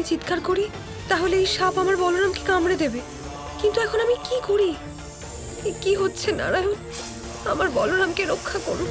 আমি চিৎকার করি তাহলে এই সাপ আমার বলরামকে কামড়ে দেবে, কিন্তু এখন আমি কি করি? কি হচ্ছে নারায়ণ, আমার বলরামকে রক্ষা করুন।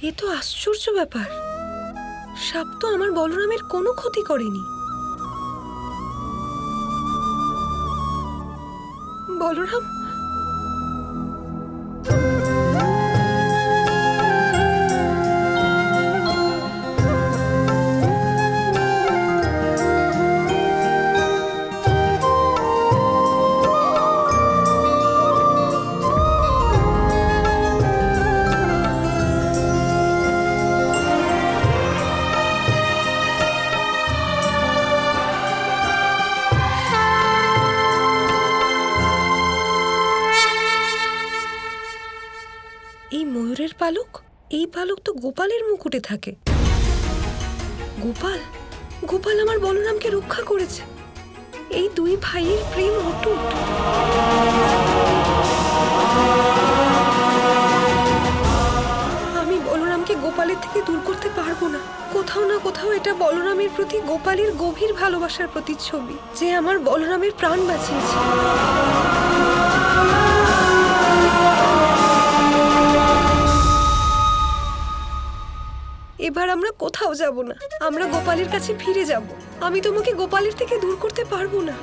এ তো আশ্চর্য ব্যাপার, সাপ তো আমার বলরামের কোনো ক্ষতি করেনি। বলরাম, এই ময়ূরের পালক, এই পালক তো গোপালের মুকুটে থাকে। গোপাল, গোপাল আমার বলরামকে রক্ষা করেছে। এই দুই ভাইয়ের প্রেম অটুট। আমি বলরামকে গোপালের থেকে দূর করতে পারবো না। কোথাও না কোথাও এটা বলরামের প্রতি গোপালের গভীর ভালোবাসার প্রতিচ্ছবি, যে আমার বলরামের প্রাণ বাঁচিয়েছে। এবার আমরা কোথাও যাব না, আমরা গোপালের কাছে ফিরে যাব। আমি তোমাকে গোপালের থেকে দূর করতে পারবো না।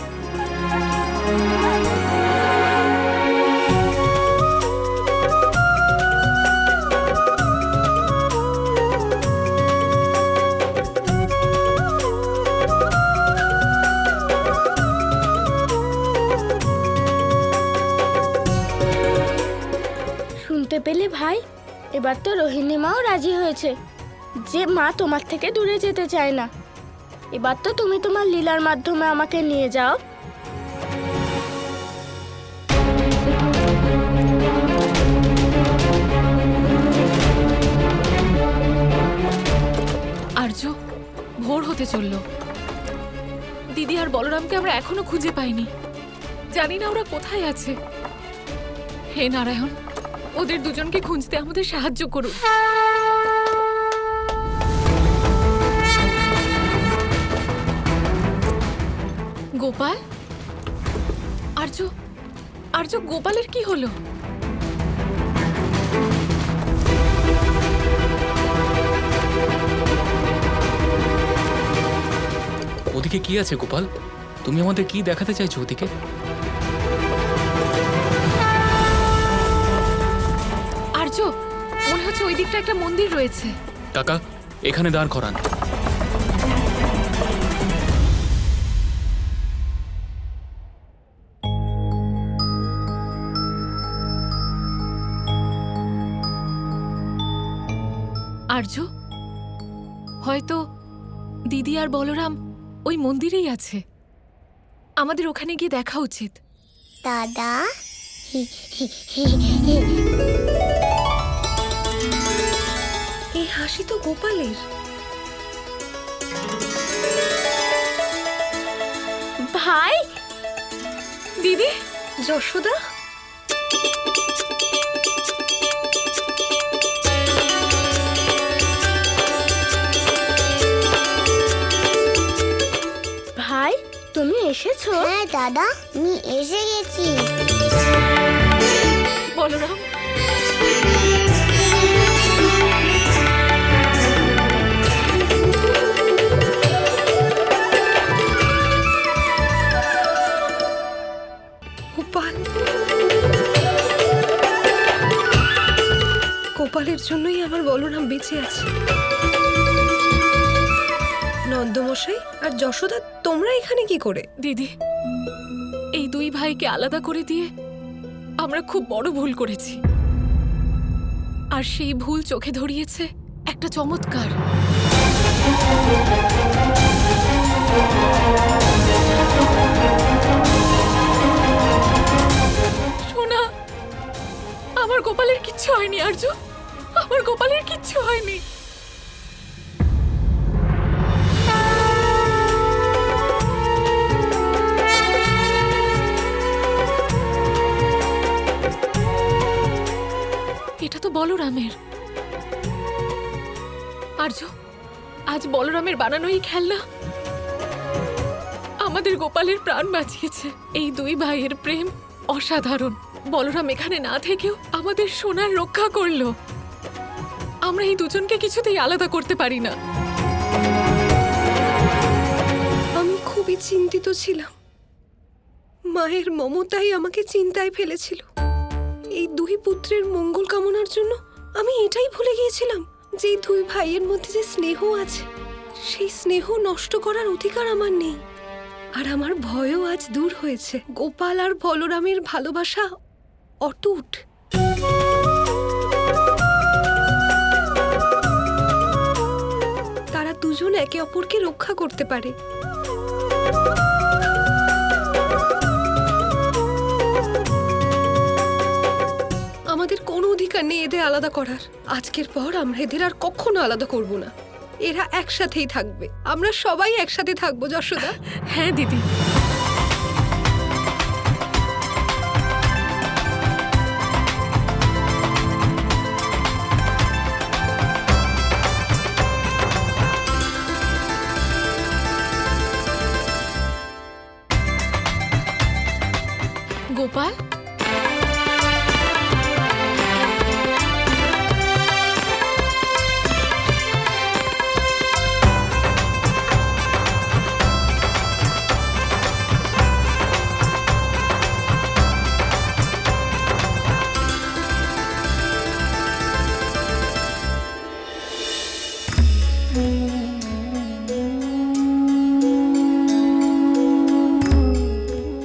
শুনতে পেলে ভাই, এবার তো রোহিণী মাও রাজি হয়েছে যে মা তোমার থেকে দূরে যেতে চায় না। এবার তো তুমি তোমার লীলার মাধ্যমে আমাকে নিয়ে যাও। আর্য, ভোর হতে চলল। দিদি আর বলরামকে আমরা এখনো খুঁজে পাইনি। জানি না ওরা কোথায় আছে। হে নারায়ণ, ওদের দুজনকে খুঁজতে আমাদের সাহায্য করুন। গোপাল, আর্য, আর্য, গোপালের কি হলো? ওদিকে কি আছে গোপাল? তুমি আমাদের কি দেখাতে চাইছো ওদিকে? আর্য, মনে হচ্ছে ওই দিকটা একটা মন্দির রয়েছে। কাকা, এখানে দাঁড় করান। আর্য, হয়তো দিদি আর বলরাম ওই মন্দিরেই আছে। আমাদের ওখানে গিয়ে দেখা উচিত। দাদা, এই হাসি তো গোপালের। ভাই, দিদি, যশোদা, ভাই তুমি এসেছো? হ্যাঁ দাদা, আমি এসে গেছি। বলরাম, গোপাল, গোপালের জন্যই আমার বলরাম বেঁচে আছে। নন্দমশাই আর যশোদা, তোমরা এখানে কি করে? দিদি, এই এই দুই ভাইকে আলাদা করে দিয়ে আমরা খুব বড় ভুল করেছি। আর সেই ভুল চোখে ধরিয়েছে একটা চমৎকার। সোনা, আমার গোপালের কিচ্ছু হয়নি আর্য, আমার গোপালের কিচ্ছু হয়নি। এটা তো বলরামের। আর্য, আজ বলরামের বানানোই খেলনা আমাদের গোপালের প্রাণ বাঁচিয়েছে। এই দুই ভাইয়ের প্রেম অসাধারণ। বলরাম এখানে না থেকেও আমাদের সোনার রক্ষা করলো। আমরা এই দুজনকে কিছুতেই আলাদা করতে পারি না। আমি খুবই চিন্তিত ছিলাম। মায়ের মমতাই আমাকে চিন্তায় ফেলেছিল। এই দুই পুত্রের মঙ্গল কামনার জন্য আমি এটাই ভুলে গিয়েছিলাম যে এই দুই ভাইয়ের মধ্যে যে স্নেহ আছে, সেই স্নেহ নষ্ট করার অধিকার আমার নেই। আর আমার ভয়ও আজ দূর হয়েছে। গোপাল আর বলরামের ভালোবাসা অটুট। তারা দুজন একে অপরকে রক্ষা করতে পারে। আমাদের কোনো অধিকার নেই এদের আলাদা করার। আজকের পর আমরা এদের আর কখনো আলাদা করব না। এরা একসাথেই থাকবে। আমরা সবাই একসাথে থাকবো যশোদা। হ্যাঁ দিদি। গোপাল,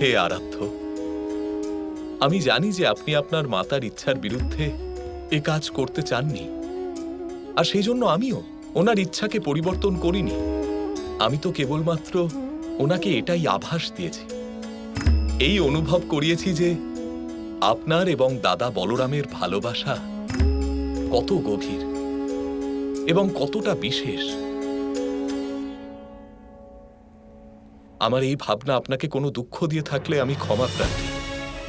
হে আরাধ্য, আমি জানি যে আপনি আপনার মাতার ইচ্ছার বিরুদ্ধে এ কাজ করতে চাননি, আর সেই জন্য আমিও ওনার ইচ্ছাকে পরিবর্তন করিনি। আমি তো কেবলমাত্র ওনাকে এটাই আভাস দিয়েছি, এই অনুভব করিয়েছি যে আপনার এবং দাদা বলরামের ভালোবাসা কত গভীর এবং কতটা বিশেষ। আমার এই ভাবনা আপনাকে কোনো দুঃখ দিয়ে থাকলে আমি ক্ষমা প্রার্থী।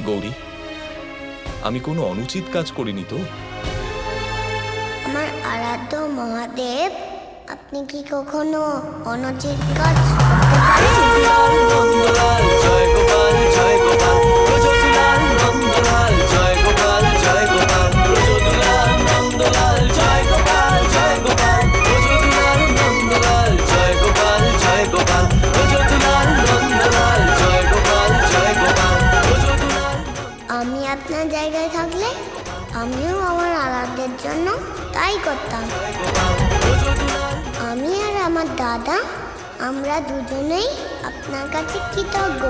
গৌরী, আমি কোনো অনুচিত কাজ করিনি তো? আমার আরাধ্য মহাদেব, আপনি কি কখনো অনুচিত কাজ করতে পারেন? আমি আপনার জায়গায় থাকলে আমিও আমার আরাধ্যের জন্য তাই করতাম। আমি আর আমার দাদা, আমরা দুজনেই আপনার কাছে কৃতজ্ঞ।